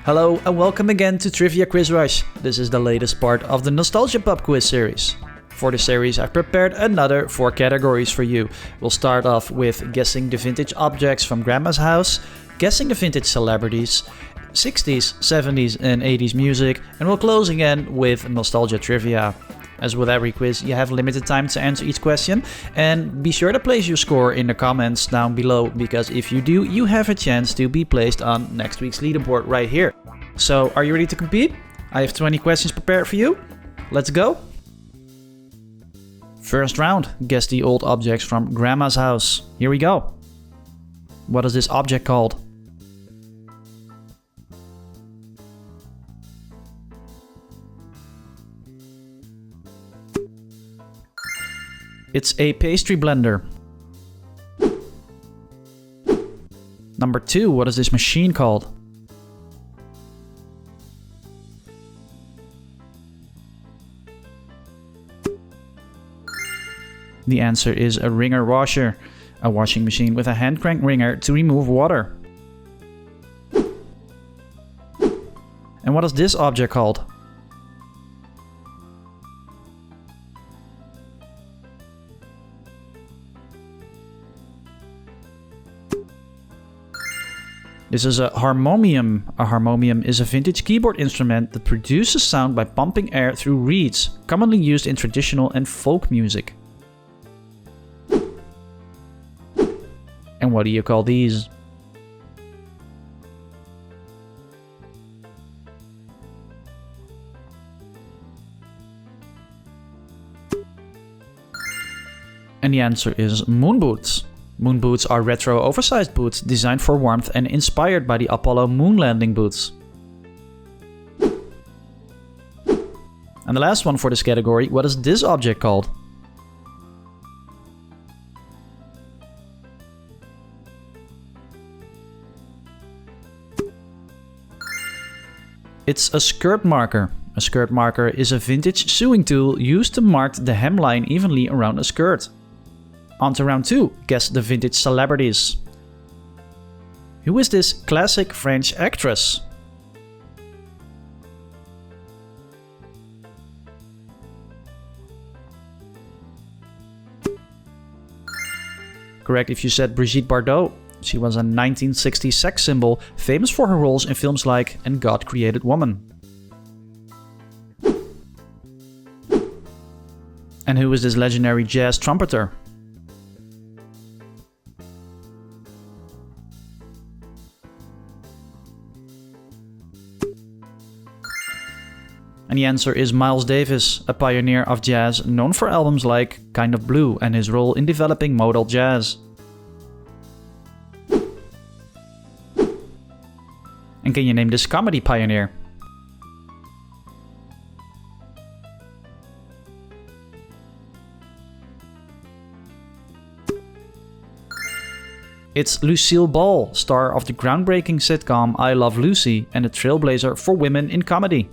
Hello and welcome again to Trivia Quiz Rush. This is the latest part of the Nostalgia Pub Quiz series. For this series I've prepared another 4 categories for you. We'll start off with guessing the vintage objects from Grandma's house, guessing the vintage celebrities, 60s, 70s and 80s music, and we'll close again with nostalgia trivia. As with every quiz, you have limited time to answer each question, and be sure to place your score in the comments down below, because if you do, you have a chance to be placed on next week's leaderboard right here. So, are you ready to compete? I have 20 questions prepared for you. Let's go! First round, guess the old objects from Grandma's house. Here we go. What is this object called? It's a pastry blender. Number 2, what is this machine called? The answer is a wringer washer, a washing machine with a hand crank wringer to remove water. And what is this object called? This is a harmonium. A harmonium is a vintage keyboard instrument that produces sound by pumping air through reeds, commonly used in traditional and folk music. And what do you call these? And the answer is moon boots. Moon boots are retro oversized boots designed for warmth and inspired by the Apollo moon landing boots. And the last one for this category, what is this object called? It's a skirt marker. A skirt marker is a vintage sewing tool used to mark the hemline evenly around a skirt. On to round 2, guess the vintage celebrities. Who is this classic French actress? Correct if you said Brigitte Bardot. She was a 1960s sex symbol, famous for her roles in films like And God Created Woman. And who is this legendary jazz trumpeter? And the answer is Miles Davis, a pioneer of jazz known for albums like Kind of Blue and his role in developing modal jazz. And can you name this comedy pioneer? It's Lucille Ball, star of the groundbreaking sitcom I Love Lucy and a trailblazer for women in comedy.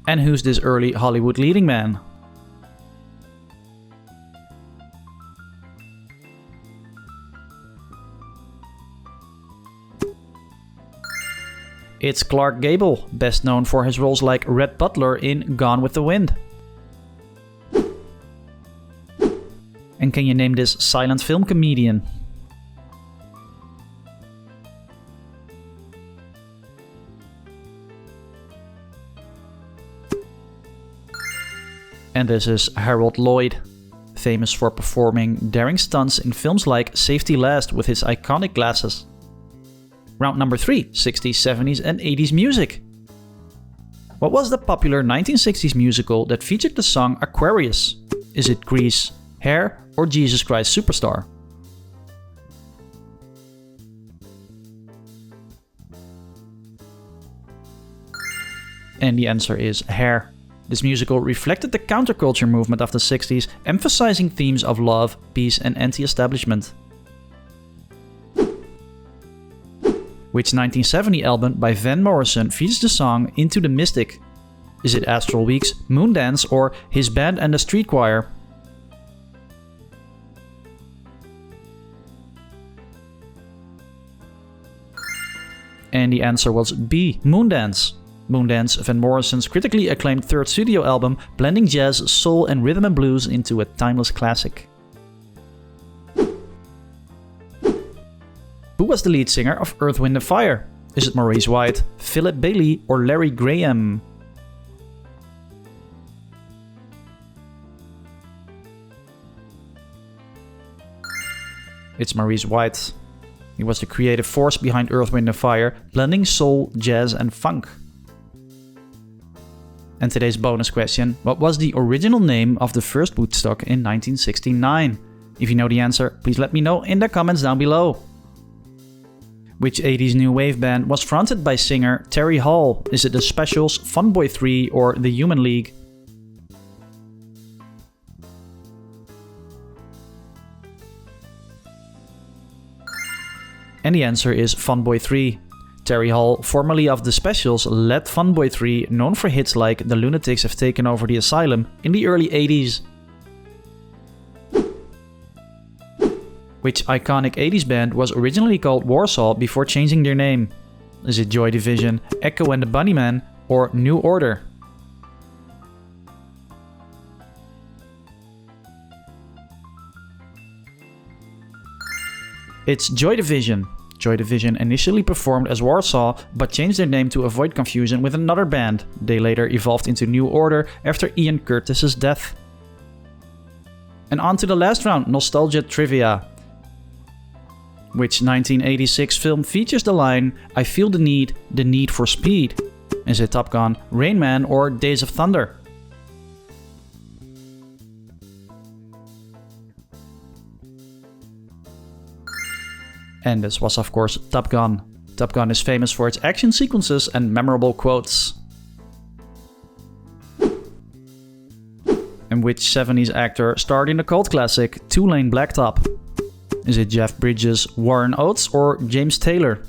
And who's this early Hollywood leading man? It's Clark Gable, best known for his roles like Red Butler in Gone with the Wind. And can you name this silent film comedian? And this is Harold Lloyd, famous for performing daring stunts in films like Safety Last with his iconic glasses. Round number 3, 60s, 70s and 80s music. What was the popular 1960s musical that featured the song Aquarius? Is it Grease, Hair or Jesus Christ Superstar? And the answer is Hair. This musical reflected the counterculture movement of the 60s, emphasizing themes of love, peace and anti-establishment. Which 1970 album by Van Morrison features the song Into the Mystic? Is it Astral Weeks, Moondance or His Band and the Street Choir? And the answer was B, Moondance. Moondance, Van Morrison's critically acclaimed third studio album, blending jazz, soul and rhythm and blues into a timeless classic. Who was the lead singer of Earth, Wind & Fire? Is it Maurice White, Philip Bailey or Larry Graham? It's Maurice White. He was the creative force behind Earth, Wind & Fire, blending soul, jazz and funk. And today's bonus question: what was the original name of the first Woodstock in 1969? If you know the answer, please let me know in the comments down below. Which 80s new wave band was fronted by singer Terry Hall? Is it The Specials, Funboy 3 or The Human League? And the answer is Funboy 3. Terry Hall, formerly of The Specials, led Funboy 3, known for hits like The Lunatics Have Taken Over the Asylum, in the early 80s. Which iconic 80s band was originally called Warsaw before changing their name? Is it Joy Division, Echo and the Bunnymen, or New Order? It's Joy Division. Joy Division initially performed as Warsaw, but changed their name to avoid confusion with another band. They later evolved into New Order after Ian Curtis's death. And on to the last round, Nostalgia Trivia. Which 1986 film features the line, "I feel the need for speed"? Is it Top Gun, Rain Man or Days of Thunder? And this was of course Top Gun. Top Gun is famous for its action sequences and memorable quotes. And which 70s actor starred in the cult classic Two Lane Blacktop? Is it Jeff Bridges, Warren Oates or James Taylor?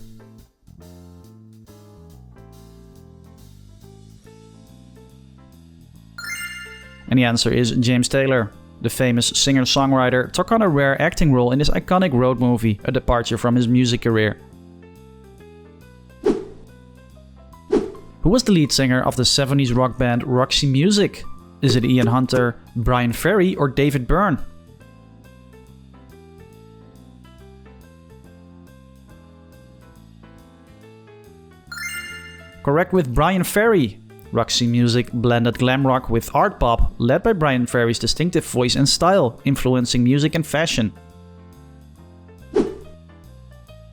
And the answer is James Taylor. The famous singer-songwriter took on a rare acting role in this iconic road movie, a departure from his music career. Who was the lead singer of the 70s rock band Roxy Music? Is it Ian Hunter, Brian Ferry or David Byrne? Correct, with Brian Ferry. Roxy Music blended glam rock with art pop, led by Brian Ferry's distinctive voice and style, influencing music and fashion.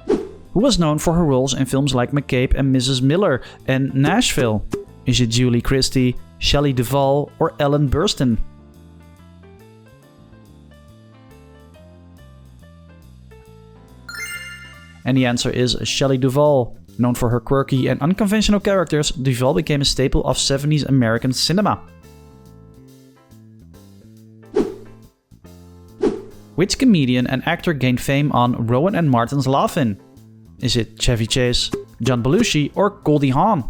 Who was known for her roles in films like McCabe and Mrs. Miller and Nashville? Is it Julie Christie, Shelley Duvall or Ellen Burstyn? And the answer is Shelley Duvall. Known for her quirky and unconventional characters, Duvall became a staple of 70s American cinema. Which comedian and actor gained fame on Rowan and Martin's Laugh-In? Is it Chevy Chase, John Belushi or Goldie Hawn?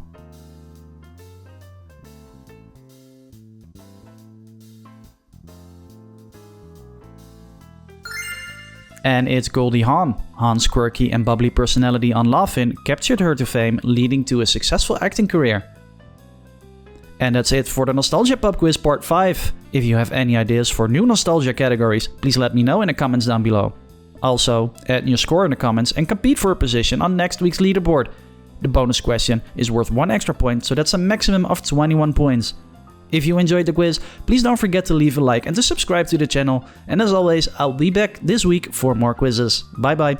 And it's Goldie Hawn. Hawn's quirky and bubbly personality on Laugh-In captured her to fame, leading to a successful acting career. And that's it for the Nostalgia Pub Quiz Part 5. If you have any ideas for new nostalgia categories, please let me know in the comments down below. Also, add your score in the comments and compete for a position on next week's leaderboard. The bonus question is worth 1 extra point, so that's a maximum of 21 points. If you enjoyed the quiz, please don't forget to leave a like and to subscribe to the channel. And as always, I'll be back this week for more quizzes. Bye bye.